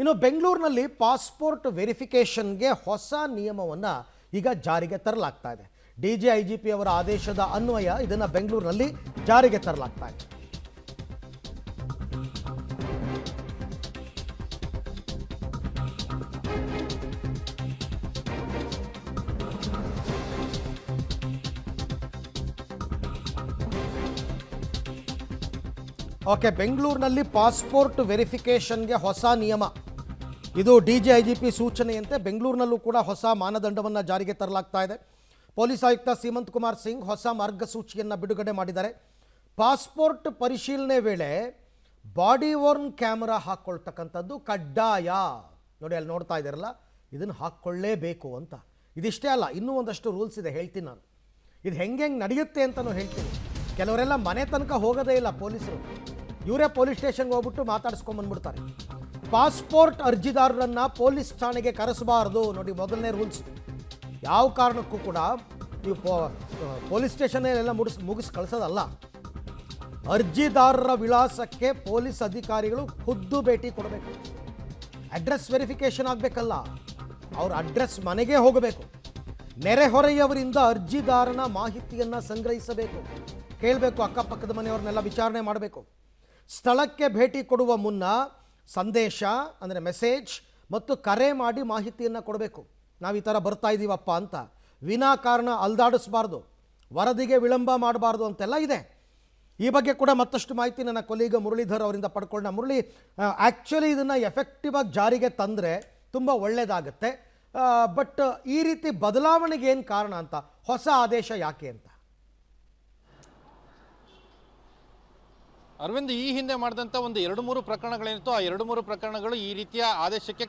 ಇನ್ನು ಬೆಂಗಳೂರಿನಲ್ಲಿ ಪಾಸ್ಪೋರ್ಟ್ ವೆರಿಫಿಕೇಷನ್ಗೆ ಹೊಸ ನಿಯಮವನ್ನು ಈಗ ಜಾರಿಗೆ ತರಲಾಗ್ತಾ ಇದೆ. DGIGP ಅವರ ಆದೇಶದ ಅನ್ವಯ ಇದನ್ನು ಬೆಂಗಳೂರಿನಲ್ಲಿ ಜಾರಿಗೆ ತರಲಾಗ್ತಾ ಇದೆ. ಓಕೆ, ಬೆಂಗಳೂರಿನಲ್ಲಿ ಪಾಸ್ಪೋರ್ಟ್ ವೆರಿಫಿಕೇಷನ್ಗೆ ಹೊಸ ನಿಯಮ. ಇದು DGIGP ಸೂಚನೆಯಂತೆ ಬೆಂಗಳೂರಿನಲ್ಲೂ ಕೂಡ ಹೊಸ ಮಾನದಂಡವನ್ನು ಜಾರಿಗೆ ತರಲಾಗ್ತಾ ಇದೆ. ಪೊಲೀಸ್ ಆಯುಕ್ತ ಸೀಮಂತ್ ಕುಮಾರ್ ಸಿಂಗ್ ಹೊಸ ಮಾರ್ಗಸೂಚಿಯನ್ನು ಬಿಡುಗಡೆ ಮಾಡಿದ್ದಾರೆ. ಪಾಸ್ಪೋರ್ಟ್ ಪರಿಶೀಲನೆ ವೇಳೆ ಬಾಡಿ ವರ್ನ್ ಕ್ಯಾಮರಾ ಹಾಕ್ಕೊಳ್ತಕ್ಕಂಥದ್ದು ಕಡ್ಡಾಯ. ನೋಡಿ, ಅಲ್ಲಿ ನೋಡ್ತಾ ಇದ್ದಾರಲ್ಲ, ಇದನ್ನು ಹಾಕ್ಕೊಳ್ಳೇಬೇಕು ಅಂತ. ಇದಿಷ್ಟೇ ಅಲ್ಲ, ಇನ್ನೂ ಒಂದಷ್ಟು ರೂಲ್ಸ್ ಇದೆ, ಹೇಳ್ತೀನಿ ನಾನು. ಇದು ಹೆಂಗೆ ನಡೆಯುತ್ತೆ ಅಂತಲೂ ಹೇಳ್ತೀನಿ. ಕೆಲವರೆಲ್ಲ ಮನೆ ತನಕ ಹೋಗೋದೇ ಇಲ್ಲ ಪೊಲೀಸರು, ಇವರೇ ಪೊಲೀಸ್ ಸ್ಟೇಷನ್ಗೆ ಹೋಗ್ಬಿಟ್ಟು ಮಾತಾಡಿಸ್ಕೊಂಬಂದ್ಬಿಡ್ತಾರೆ. ಪಾಸ್ಪೋರ್ಟ್ ಅರ್ಜಿದಾರರನ್ನು ಪೊಲೀಸ್ ಠಾಣೆಗೆ ಕರೆಸಬಾರ್ದು. ನೋಡಿ, ಮೊದಲನೇ ರೂಲ್ಸ್. ಯಾವ ಕಾರಣಕ್ಕೂ ಕೂಡ ನೀವು ಪೊಲೀಸ್ ಸ್ಟೇಷನ್ನೆಲ್ಲ ಮುಗಿಸಿ ಕಳಿಸೋದಲ್ಲ. ಅರ್ಜಿದಾರರ ವಿಳಾಸಕ್ಕೆ ಪೊಲೀಸ್ ಅಧಿಕಾರಿಗಳು ಖುದ್ದು ಭೇಟಿ ಕೊಡಬೇಕು. ಅಡ್ರೆಸ್ ವೆರಿಫಿಕೇಷನ್ ಆಗಬೇಕಲ್ಲ, ಅವ್ರ ಅಡ್ರೆಸ್ ಮನೆಗೆ ಹೋಗಬೇಕು. ನೆರೆಹೊರೆಯವರಿಂದ ಅರ್ಜಿದಾರನ ಮಾಹಿತಿಯನ್ನು ಸಂಗ್ರಹಿಸಬೇಕು, ಕೇಳಬೇಕು. ಅಕ್ಕಪಕ್ಕದ ಮನೆಯವ್ರನ್ನೆಲ್ಲ ವಿಚಾರಣೆ ಮಾಡಬೇಕು. ಸ್ಥಳಕ್ಕೆ ಭೇಟಿ ಕೊಡುವ ಮುನ್ನ ಸಂದೇಶ ಅಂದರೆ ಮೆಸೇಜ್ ಮತ್ತು ಕರೆ ಮಾಡಿ ಮಾಹಿತಿಯನ್ನು ಕೊಡಬೇಕು. ನಾವು ಈ ಥರ ಬರ್ತಾ ಇದ್ದೀವಪ್ಪ ಅಂತ. ವಿನಾಕಾರಣ ಅಲ್ದಾಡಿಸಬಾರ್ದು, ವರದಿಗೆ ವಿಳಂಬ ಮಾಡಬಾರ್ದು ಅಂತೆಲ್ಲ ಇದೆ. ಈ ಬಗ್ಗೆ ಕೂಡ ಮತ್ತಷ್ಟು ಮಾಹಿತಿ ನನ್ನ ಕೊಲೀಗ ಮುರಳೀಧರ್ ಅವರಿಂದ ಪಡ್ಕೊಂಡ. ಮುರಳಿ, ಆ್ಯಕ್ಚುಲಿ ಇದನ್ನು ಎಫೆಕ್ಟಿವ್ ಆಗಿ ಜಾರಿಗೆ ತಂದರೆ ತುಂಬ ಒಳ್ಳೆಯದಾಗುತ್ತೆ. ಬಟ್ ಈ ರೀತಿ ಬದಲಾವಣೆಗೆ ಏನು ಕಾರಣ ಅಂತ, ಹೊಸ ಆದೇಶ ಯಾಕೆ ಅಂತ? ಅರವಿಂದ್, ಈ ಹಿಂದೆ ಮಾಡಿದಂಥ ಒಂದು 2-3 ಪ್ರಕರಣಗಳೇನಿತ್ತು, ಆ 2-3 ಪ್ರಕರಣಗಳು ಈ ರೀತಿಯ ಆದೇಶಕ್ಕೆ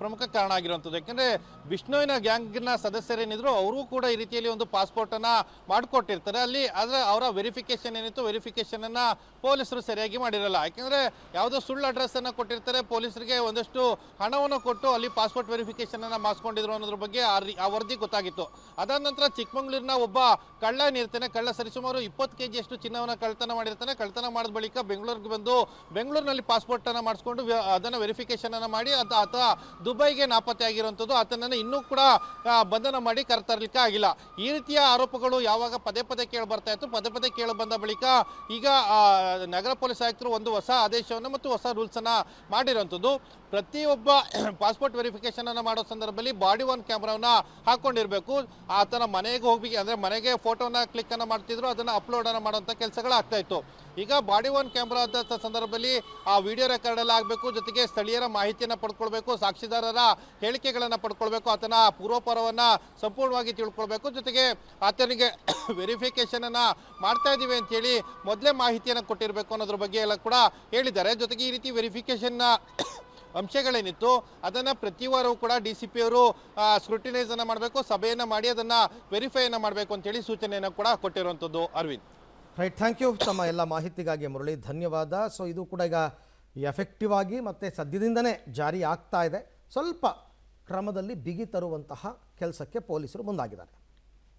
ಪ್ರಮುಖ ಕಾರಣ ಆಗಿರುವಂಥದ್ದು. ಯಾಕೆಂದರೆ ಬಿಷ್ಣುವಿನ ಗ್ಯಾಂಗ್ನ ಸದಸ್ಯರೇನಿದ್ರು ಅವರು ಕೂಡ ಈ ರೀತಿಯಲ್ಲಿ ಒಂದು ಪಾಸ್ಪೋರ್ಟನ್ನು ಮಾಡಿಕೊಟ್ಟಿರ್ತಾರೆ. ಅಲ್ಲಿ ಆದರೆ ಅವರ ವೆರಿಫಿಕೇಷನ್ ಏನಿತ್ತು, ವೆರಿಫಿಕೇಷನನ್ನು ಪೊಲೀಸರು ಸರಿಯಾಗಿ ಮಾಡಿರಲ್ಲ. ಯಾಕೆಂದರೆ ಯಾವುದೋ ಸುಳ್ಳು ಅಡ್ರೆಸ್ಸನ್ನು ಕೊಟ್ಟಿರ್ತಾರೆ, ಪೊಲೀಸರಿಗೆ ಒಂದಷ್ಟು ಹಣವನ್ನು ಕೊಟ್ಟು ಅಲ್ಲಿ ಪಾಸ್ಪೋರ್ಟ್ ವೆರಿಫಿಕೇಷನನ್ನು ಮಾಡಿಸ್ಕೊಂಡಿದ್ರು ಅನ್ನೋದ್ರ ಬಗ್ಗೆ ಆ ವರದಿ ಗೊತ್ತಾಗಿತ್ತು. ಅದಾದ ನಂತರ ಚಿಕ್ಕಮಗಳೂರಿನ ಒಬ್ಬ ಕಳ್ಳ ಏನಿರ್ತಾನೆ, ಕಳ್ಳ ಸರಿಸುಮಾರು 20 kg ಚಿನ್ನವನ್ನು ಕಳ್ತನ ಮಾಡಿರ್ತಾನೆ. ಕಳ್ತನ ಮಾಡಿದ ಬಳಿಕ ಬೆಂಗಳೂರಿಗೆ ಬಂದು ಬೆಂಗಳೂರಿನಲ್ಲಿ ಪಾಸ್ಪೋರ್ಟ್ ಅನ್ನು ಮಾಡಿಸ್ಕೊಂಡು ಅದನ್ನು ವೆರಿಫಿಕೇಶನ್ ಅನ್ನು ಮಾಡಿ ಆತ ದುಬೈಗೆ ನಾಪತ್ತೆ ಆಗಿರುವಂಥದ್ದು. ಆತನನ್ನು ಇನ್ನೂ ಕೂಡ ಬಂಧನ ಮಾಡಿ ಕರೆತರಲಿಕ್ಕೆ ಆಗಿಲ್ಲ. ಈ ರೀತಿಯ ಆರೋಪಗಳು ಯಾವಾಗ ಪದೇ ಪದೇ ಕೇಳಿ ಬರ್ತಾ ಇತ್ತು. ಪದೇ ಪದೇ ಕೇಳಿ ಬಂದ ಬಳಿಕ ಈಗ ನಗರ ಪೊಲೀಸ್ ಆಯುಕ್ತರು ಒಂದು ಹೊಸ ಆದೇಶವನ್ನು ಮತ್ತು ಹೊಸ ರೂಲ್ಸ್ ಅನ್ನ ಮಾಡಿರುವಂಥದ್ದು. ಪ್ರತಿಯೊಬ್ಬ ಪಾಸ್ಪೋರ್ಟ್ ವೆರಿಫಿಕೇಶನ್ ಅನ್ನು ಮಾಡೋ ಸಂದರ್ಭದಲ್ಲಿ ಬಾಡಿ ವರ್ನ್ ಕ್ಯಾಮ್ರಾವನ್ನ ಹಾಕೊಂಡಿರಬೇಕು. ಆತನ ಮನೆಗೆ ಹೋಗ್ಬೇಕು ಅಂದರೆ ಮನೆಗೆ ಫೋಟೋನ ಕ್ಲಿಕ್ ಅನ್ನು ಮಾಡ್ತಿದ್ರು, ಅದನ್ನು ಅಪ್ಲೋಡ್ ಅನ್ನು ಮಾಡುವಂಥ ಕೆಲಸಗಳು ಆಗ್ತಾ ಇತ್ತು. ಈಗ ಬಾಡಿ ವರ್ನ್ ಕ್ಯಾಮ್ರಾ ಆದ ಸಂದರ್ಭದಲ್ಲಿ ಆ ವಿಡಿಯೋ ರೆಕಾರ್ಡ್ ಎಲ್ಲ ಆಗಬೇಕು, ಜೊತೆಗೆ ಸ್ಥಳೀಯರ ಮಾಹಿತಿಯನ್ನು ಪಡ್ಕೊಳ್ಬೇಕು, ಸಾಕ್ಷಿದಾರರ ಹೇಳಿಕೆಗಳನ್ನು ಪಡ್ಕೊಳ್ಬೇಕು, ಆತನ ಪೂರ್ವಪರವನ್ನು ಸಂಪೂರ್ಣವಾಗಿ ತಿಳ್ಕೊಳ್ಬೇಕು, ಜೊತೆಗೆ ಆತನಿಗೆ ವೆರಿಫಿಕೇಶನ್ ಅನ್ನು ಮಾಡ್ತಾ ಇದ್ದೀವಿ ಅಂತೇಳಿ ಮೊದಲೇ ಮಾಹಿತಿಯನ್ನು ಕೊಟ್ಟಿರಬೇಕು ಅನ್ನೋದ್ರ ಬಗ್ಗೆ ಎಲ್ಲ ಕೂಡ ಹೇಳಿದ್ದಾರೆ. ಜೊತೆಗೆ ಈ ರೀತಿ ವೆರಿಫಿಕೇಶನ್ನ ಅಂಶಗಳೇನಿತ್ತು ಅದನ್ನು ಪ್ರತಿ ವಾರವೂ ಕೂಡ DCP ಅವರು ಸ್ಕ್ರೂಟಿನೈಸ್ ಅನ್ನು ಮಾಡಬೇಕು, ಸಭೆಯನ್ನು ಮಾಡಿ ಅದನ್ನು ವೆರಿಫೈಯನ್ನು ಮಾಡಬೇಕು ಅಂತೇಳಿ ಸೂಚನೆಯನ್ನು ಕೂಡ ಕೊಟ್ಟಿರುವಂಥದ್ದು. ಅರವಿಂದ್, ರೈಟ್, ಥ್ಯಾಂಕ್ ಯು ತಮ್ಮ ಎಲ್ಲ ಮಾಹಿತಿಗಾಗಿ ಮುರಳಿ, ಧನ್ಯವಾದ. ಸೊ ಇದು ಕೂಡ ಈಗ ಎಫೆಕ್ಟಿವ್ ಆಗಿ ಮತ್ತು ಸದ್ಯದಿಂದನೇ ಜಾರಿ ಆಗ್ತಾ ಇದೆ. ಸ್ವಲ್ಪ ಕ್ರಮದಲ್ಲಿ ಬಿಗಿ ತರುವಂತಹ ಕೆಲಸಕ್ಕೆ ಪೊಲೀಸರು ಮುಂದಾಗಿದ್ದಾರೆ.